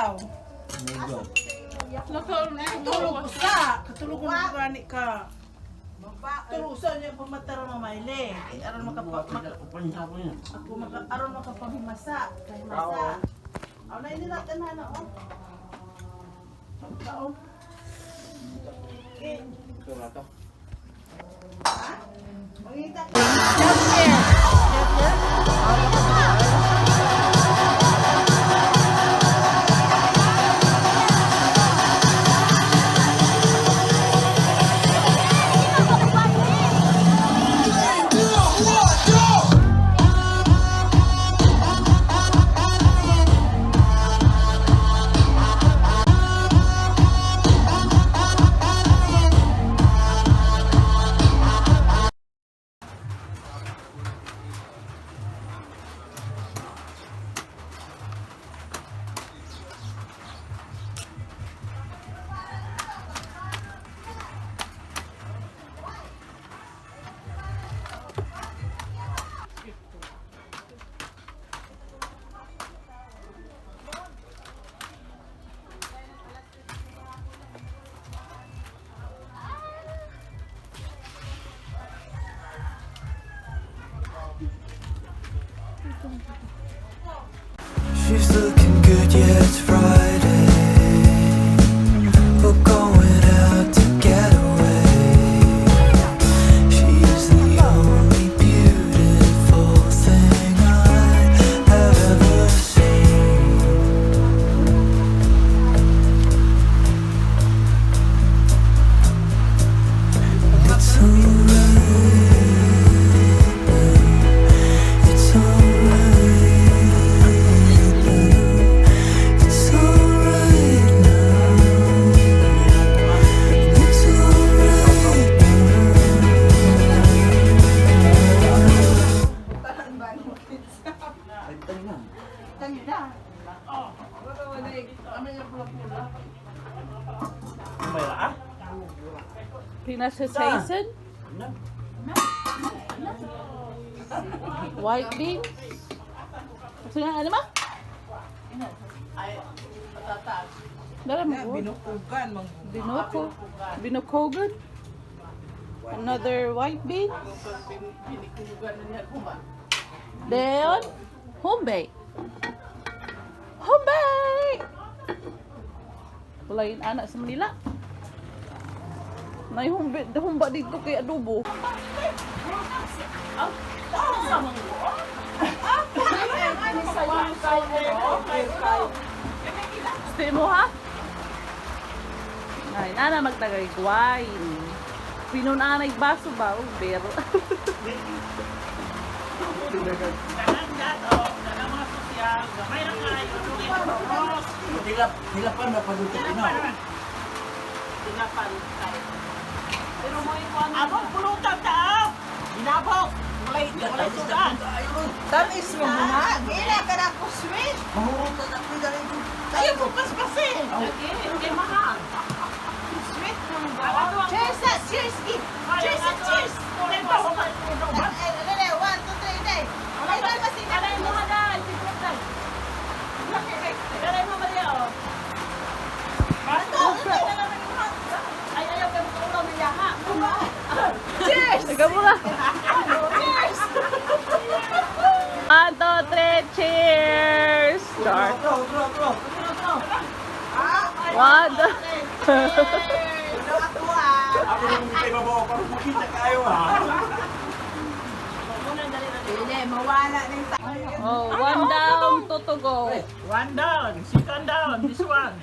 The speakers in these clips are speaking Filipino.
ikaw. Katulog ko sa. Katulog ko na gani ka. Tulusan niya pumatara mamayle. Aron aron makapahimasa. Kahimasa. Aw na ini natin na oh. Taon. Ito na to. Ha? Mangita. She's looking good, yeah, it's Friday. We're going out to get away. She's the only beautiful thing I have ever seen. It's alright, it's alright. Pinasasaysan? White beans? Gusto nga, ano ma? Ay, patatas. Dala mo. Binukugan Binukogan? Another white bean? Binikugan na niya kuma. Then, homemade. Homemade! Wala yung anak sa Manila. May humba dito kay adobo. Gusto mo ha? Ay, nana magtagay wine. Pinunanay baso ba? Uber. Hilapan na palutin na. Tinapan tayo. Pero mo ikuan. Abang pulutan tao. Binabok. Malay sudan. Tamis mo na. Gila ka na ko sweet. Mahurutan na ko dahil ito. Ayaw mo paspasin. Hindi mahal. Sweet mo ba? Cheers na. Cheers. Cheers. Cheers. Tempo. Dali. 1, 2, 3. Day. Alay ba masin? Alay mo haday. Siputay. Alay mo ba diyo? Bato. Ay, ayaw ka magkaulang niya, ha? Cheers! Ikaw muna. Cheers! 1, 2, 3, cheers! Start. Bro. 1, 2, Ako, ah! Ako nung may babaw ako, makita kayo ha. Hindi, mawala din tayo. oh, 1 down, 2 to go. One down, second down, this one.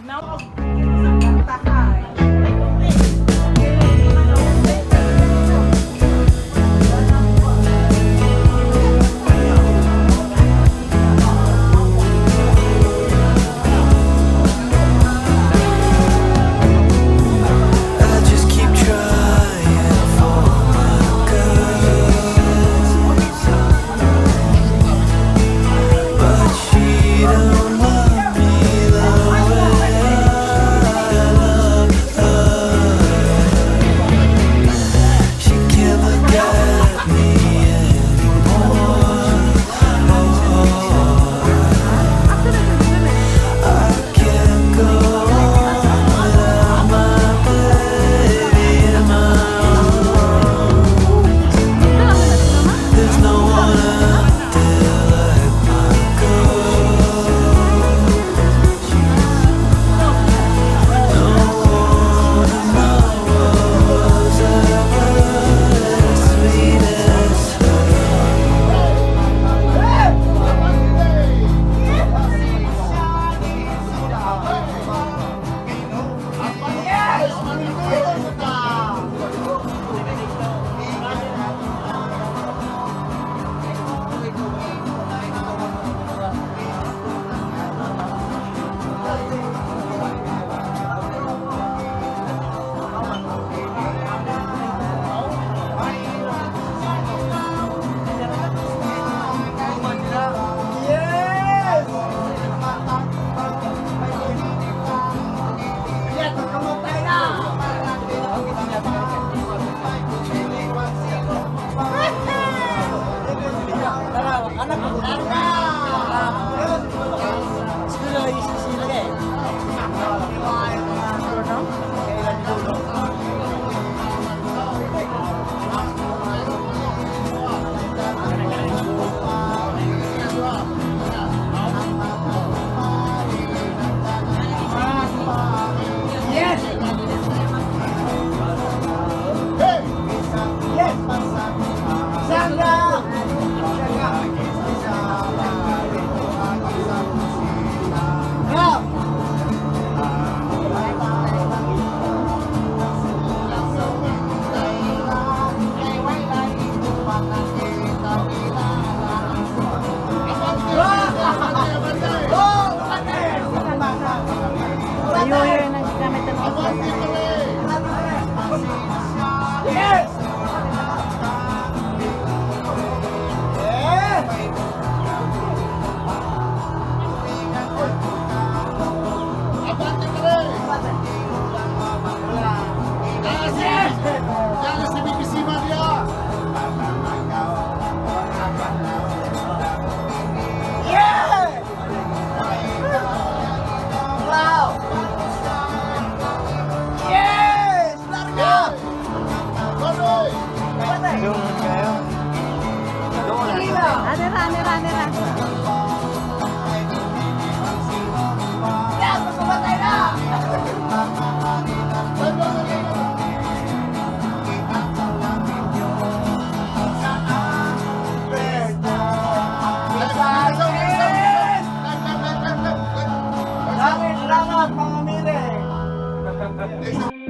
Now, takay. I just keep trying for my girl, but she don't love me the way I love Yes! Anira, anira, anira. Salamat mga mire!